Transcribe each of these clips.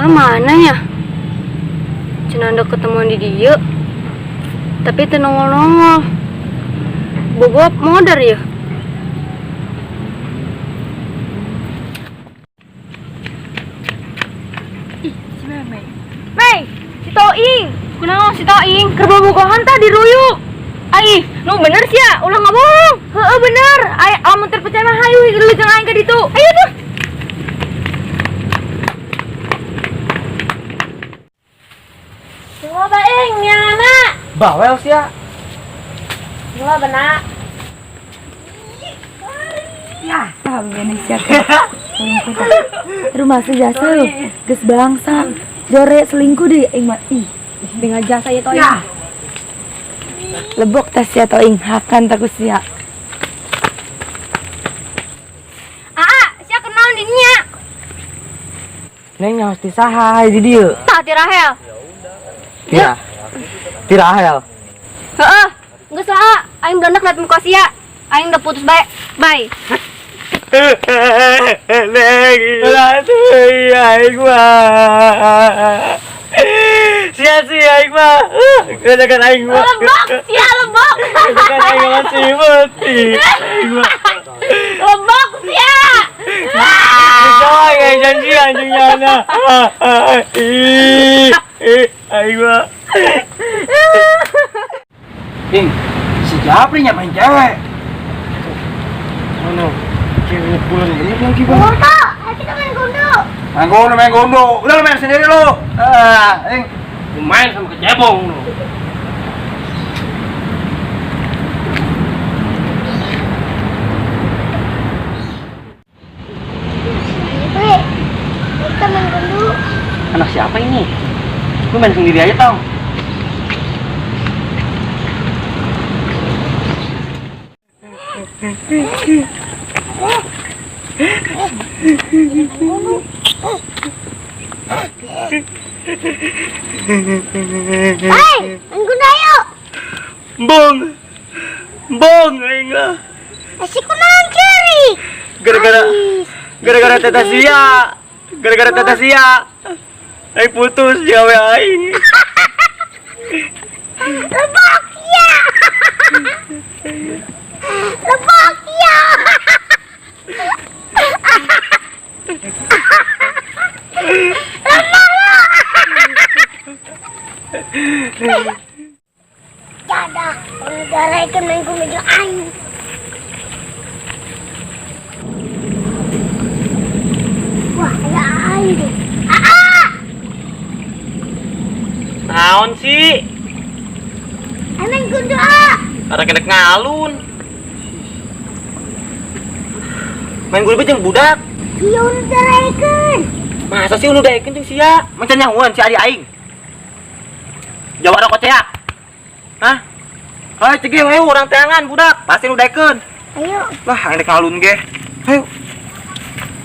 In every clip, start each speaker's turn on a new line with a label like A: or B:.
A: Mana ya? Cenah ada ketemuan di dia. Tapi teu nongol-nongol. Bogoh modar ya? Ih, si Mei. Mei, si Toing. Kunaon si Toing? Keur bobogohan tah di ruyu. Ai, nu bener sih ya? Ulah ngomong. Heeh bener. Ai, amun terpercaya mah hayu lu jeung aing ka ditu. Ayo tuh. Tunggu baeng, nyana.
B: Bawel sih ya.
A: Tunggu benak.
C: Ya, begini siapa? Rumah sejasa lu, geus bangsa. Jore selingkuh deh, mah ih.
A: Dengan jasa ya toing.
C: Ya. Lebok tes ya toing, hakan takus ya.
A: Sia kenaon di nya?
B: Neng nyawas ti saha di dieu?
A: Tah ti Rahel.
B: Tira. Ti Rahel.
A: Heeh. Geus saha? Aing beundak liat muka sia. Aing udah putus bae. Bye.
B: Neng, atuh aing mah. Sia-sia aing mah. Gadakan aing mah.
A: Lebok, sia lebok.
B: Gadakan aing masih mati. Aing mah.
A: Lebok sia.
B: Coy, aing janji anjing nyana. Aing mah.
D: Ing, si Japri nya main cewek.
B: Mana? Cewek pulang ini lagi bang.
A: Gundu, kita main gundu.
D: Main gondo. Udah lu main sendiri lu. Ing,
B: Lu main sama kecebong lu.
A: Kita main gundu.
B: Anak siapa ini? Lu main sendiri aja tau.
A: Hei, main gundu ayo.
B: Bong, aing ah.
A: Asik kunaon ceri.
B: Gara-gara Teta Sia. Aing putus gawe aing.
A: Lebok sia. Lebok sia. Jadah, udara ikan main gundu jeung aing. Wah, ada aing deh.
B: Naon sih?
A: Main gundu ah.
B: Ada kena ngalun. Main gue jeung budak.
A: Ieu udara ikan.
B: Masa sih lu daekeun jeung sia? Macan nyahuan si adi aing. Jawa rokok cea. Hah? Hai cegeng ayo urang teangan budak, pasti lu daekeun.
A: Ayo.
B: Lah aing dek ngalun ge. Ayo.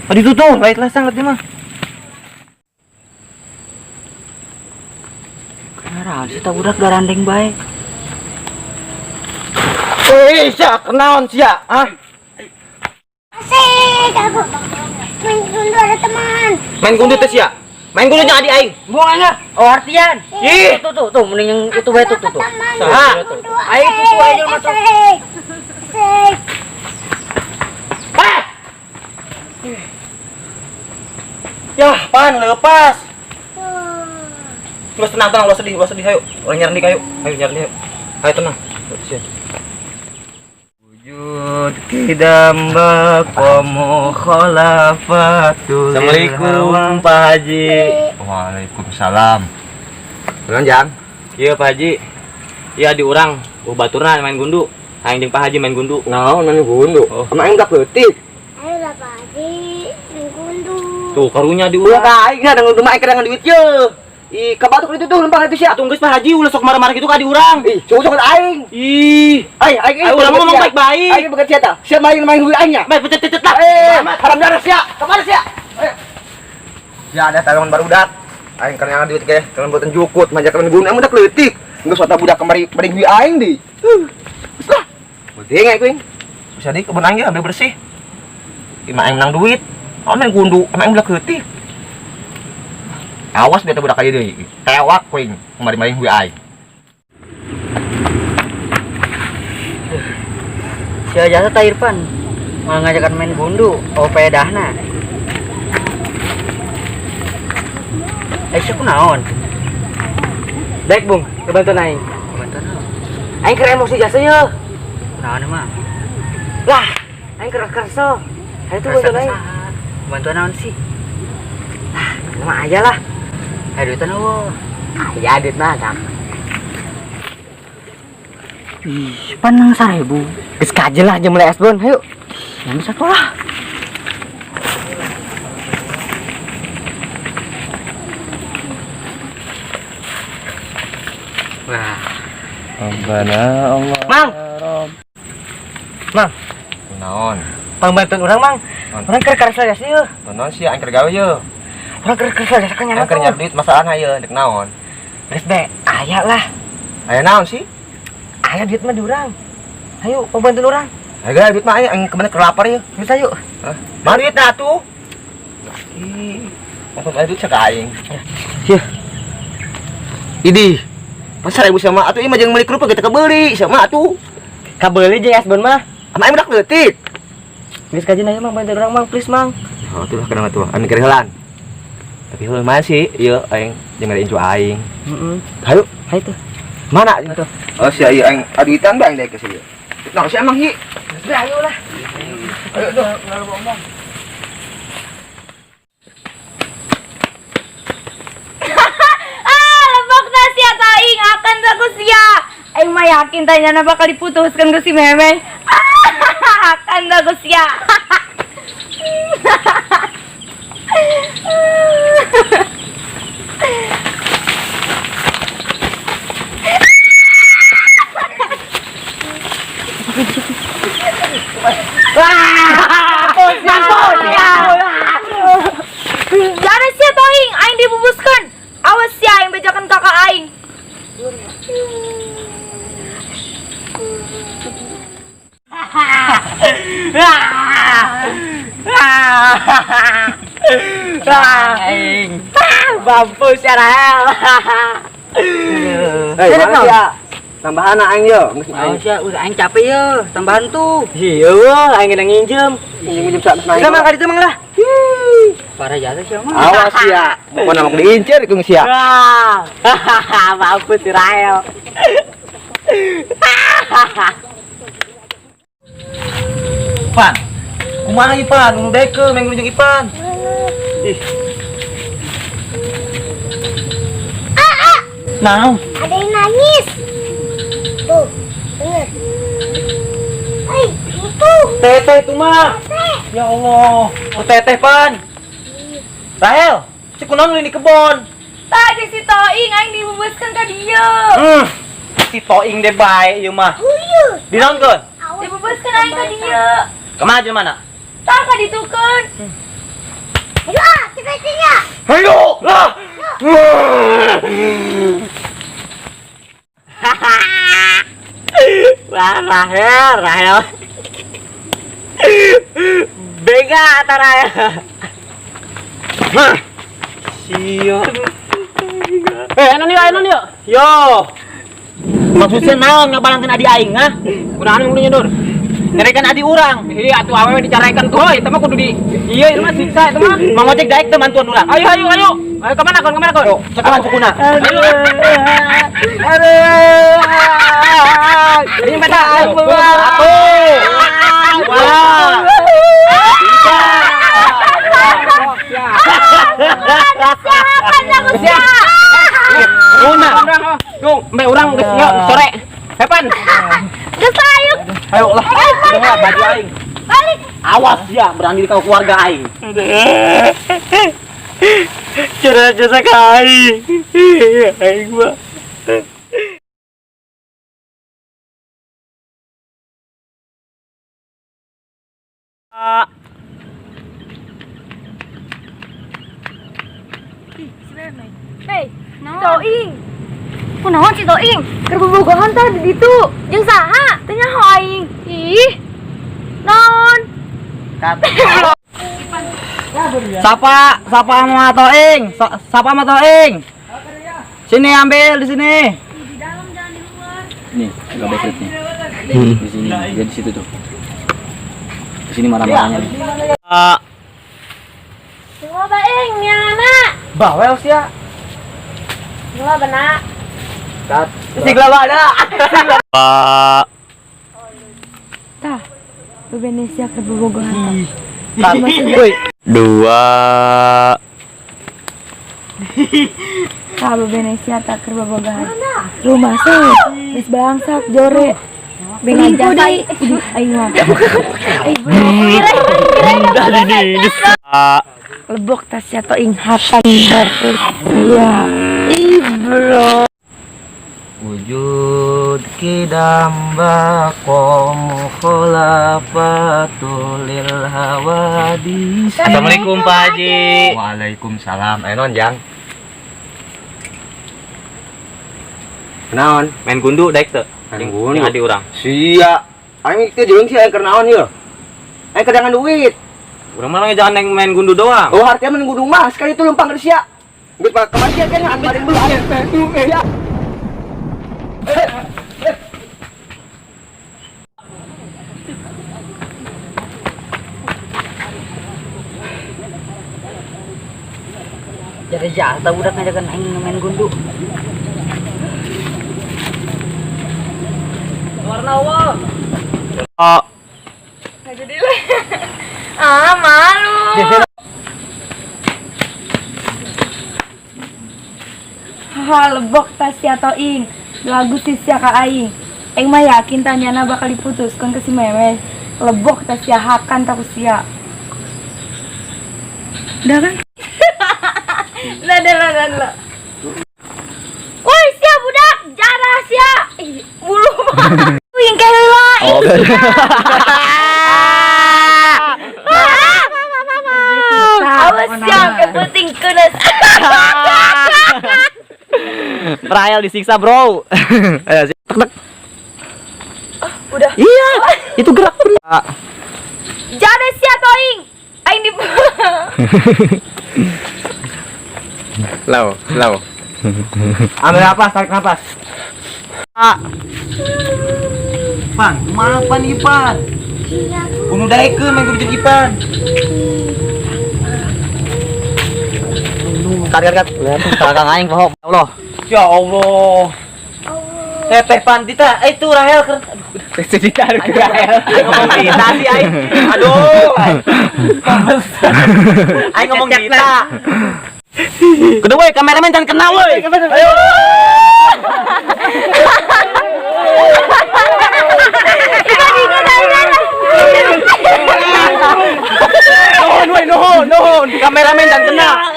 B: Adi tuh, lain lasang lihat mah.
C: Kenapa sih tak budak garandeng baik?
B: Sia, kenaon sia? Hah?
A: Asik aku. Main gundu ada teman.
B: Main gundu teh sia. Main gundu jeung adi aing.
C: Buang aja. Oh artian.
B: Ih,
C: Tuh, mending yang itu bae tuh.
B: Saha?
C: Ayo tuh aja mah tuh.
A: Asik.
B: Yah, pan lepas. Lu tenang, lu sedih, ayo. Orang nyari ayo. Ayo nyari ayo. Ayo tenang. Wujud kidamba komo khalafatul. Assalamualaikum Pak Haji.
D: Waalaikumsalam.
B: Nuhun Jang. Iya Pak Haji. Iya di urang, baturna main gundu. Aing jeung Pak Haji main gundu.
D: Naon main gundu?
B: Oh.
D: Sama aing tak leutik.
A: Ayo lah Pak Haji, main gundu.
B: Tuh karunya di
D: Ulah
B: urang.
D: ka aing ada ngundu mah aing keur duit ye. Ih, kabatuk itu tuh lempang itu sia.
B: Tunggu Pak Haji ulah sok marah-marah gitu ka di urang.
D: Ih, susuk aing.
B: Ih,
D: Aing
B: ayo urang ngomong baik-baik.
D: Aing beget sia tah. Sia main hui aingnya.
B: Baik pecet-pecet lah.
D: Haram darah sia. Kemana sia? Ya ada talongan baru dak. Aing karena duit ge, kalian buatan jukut, majakan gunung amun dak leutik. Geus wata budak kemari bari hui aing deui. Lah. Penting aing kuing. Bisa di kebun aing ambil bersih. Ima aing menang duit. Amin gundu, aing budak leutik. Awas biar budak kaya deui. Tewak kuing, kemari-mari hui aing.
E: Sia jasa ta Irfan ngajakan main gundu opedahna. Aisyah kunaon?
B: Baik, Bung. Kebantuan aing.
E: Kebantuan naon?
B: Aing keur emosi jasa ye.
E: Kunaon mah?
B: Lah, aing keras-kerso. Hayu tuh bantuan aing.
E: Bantuan naon sih?
B: Nama aja lah.
E: Hayu duitan eueuh.
B: Ya adit mah kan.
E: Ih, panang 1000.
B: Geus kajel lah jeung mulai esbon, hayu.
E: Yang bisa lah. Wah,
D: Rabbana Allah.
B: Mang. Mang,
D: Naon?
B: pangbantuan urang, Mang. Urang keur karasa jasa ye.
D: Naon sih aing keur gawe ye.
B: Urang keur karasa jasa ka nyana
D: Aing keur nyari duit masalah haye dek naon?
B: Geus be, aya lah.
D: Aya naon sih?
B: Aya duit mah di urang. Hayu, pangbantuan urang.
D: Aya duit mah aing kemana keur lapar ye.
B: Geus ayo.
D: Hah? Mana duitna atuh? Ih, maksud aing duit ka aing. Idih. Masa ibu sama atuh ieu mah jeung meuli kerupuk kita kebeuli sama atuh.
B: Kabeuli jeung esbon mah.
D: Ama aing budak leutik.
B: Geus kajian aja Mang, bantuan urang Mang, please Mang.
D: Oh, tuh kadang atuh. Aing keur heulan. Tapi heulan mah sih ieu aing jeung ngadain cu aing.
B: Heeh.
D: Hayu,
B: Hayu tuh.
D: mana atuh? Oh, sia ieu aing aduitan bae aing daek ke sieu. Nah, si emang hi.
B: Geus be ayo lah.
D: Ayo tuh, ngaruh ngomong.
A: Lebok na siya taing akan aku siya. Aing mah yakin tanya na bakal diputuskan ke si Memeng. Akan aku siya. Jangan siya taing, aing dibubuskan. Awas siya aing bejakan kakak aing.
B: Aing. Mampus ya Rahel.
D: Hei, mana sia? Tambahan aing ye.
E: mau sia aing capek ye, tambahan tuh.
B: Iya wah, aing kena nginjem.
D: Minjem sak naik.
B: Kita mah kali itu mang lah.
E: Parah jasa sia mah.
D: Awas sia. Pokona mau diincer ku sia.
B: Mampus si Rahel. Pan, kumaha Ipan? Unu deke menggu jeung Ipan. Ih. Naon?
A: Ada yang nangis. Tuh, dengar. Hai, itu.
B: Teteh itu mah. Ya Allah, oh teteh Pan. Rahel, si kunaon di kebon.
A: Tadi si Toing aing dibubuskan ka dia.
B: Si Toing deh bae ieu mah. Di naon keun?
A: Dibubuskan aing ka dia.
B: Kemana aja mana?
A: Tak ka ditukeun. Ayo ah, kita.
B: Ayo lah. Wah, Rahel. Bega ta Rahel. Siap. Anu nih. Yo. Maksudnya naon ngabalangkeun adi aing, ha? Kunaon mulanya Dur? Ngerekan adi urang. Iya atuh awewe dicarekan tuh. Eta mah kudu di. Iya, itu mah siksa eta mah. Mang ojek daek teh bantuan urang. Ayo. Ayo kemana kon? Yo, sekarang sukuna. Aduh. Ini beda. Atuh. Wah. Nung, mbak urang geus sore. Hepan.
A: Geus ayo.
B: Ayo lah. Udah baju aing.
A: Balik.
B: Awas ya, berani di keluarga aing. Cerah sekali. Aing mah.
A: Hei, Toing. Kunaon si Toing? Keur bobogohan tah di ditu. Jeung saha? Teu nyaho aing. Ih. Naon?
E: Sapa sama Toing? Sapa sama Toing? Sini ambil di sini. Nih, agak baik nih. Di sini, dia di situ tuh. Di sini marah-marahnya nih.
A: Tunggu baing, nyana.
B: Bawel sia.
A: Tunggu benak.
B: Kat. Sigla ada.
C: Tah, bebenesia keur bobogohan.
B: Tat. Woi. 2.
C: Tah, bebenesia tak keur bobogohan. Rumah seuh, geus balangsak jore. Bengan jasa aing mah. Lebok tas ya Toing hatan terus. Iya. Ih, bro.
E: Wujud kidamba qomu kholafatul lil hawadis.
B: Assalamualaikum Pak Haji.
D: Waalaikumsalam. Ayo non Jang. Naon?
B: Main gundu daek teu?
D: Main gundu.
B: Adi urang.
D: Sia. Aing teh jeung sia keur naon ieu? Aing kedangan duit.
B: Urang mah jangan yang main gundu doang.
D: Oh, hartanya main gunung mah sekali itu lempang ke sia. Geus kemarin sia kan anbarin dulu. Ya.
E: Jadi jatah budak ngajakan aing main gundu.
B: Warna wah.
A: Nggak jadi lah. Ah, malu.
C: Haha, lebok tas ya Toing. Lagu sisya ka aing. Aing mah yakin tanyana bakal diputuskan ke si Memes. Lebok tas ya hakan tak sia. Udah kan?
A: Lah. Woi, sia budak, jarah sia. Ih, bulu mah. Wing ke heula. Awas sia, keputing keuneus.
B: Rahel disiksa, Bro. Ayo, tek.
A: Udah.
B: Iya, itu gerak bener.
A: Jarah sia Toing. Aing di
B: Slow.
E: Ambil napas, tarik napas. Pan, kumaha pan Ipan? Kudu daekeun main kudu jeung Ipan. Kat. Kakang aing poho. Allah.
B: Ya Allah.
E: Teh pan Dita, itu Rahel keur.
B: Dita Rahel.
E: Ngomong Dita sih aing. Aduh. Aing ngomong Dita.
B: Kudu we kameramen jangan kena we.
E: Ayo.
B: Nuhun, kameramen jangan kena.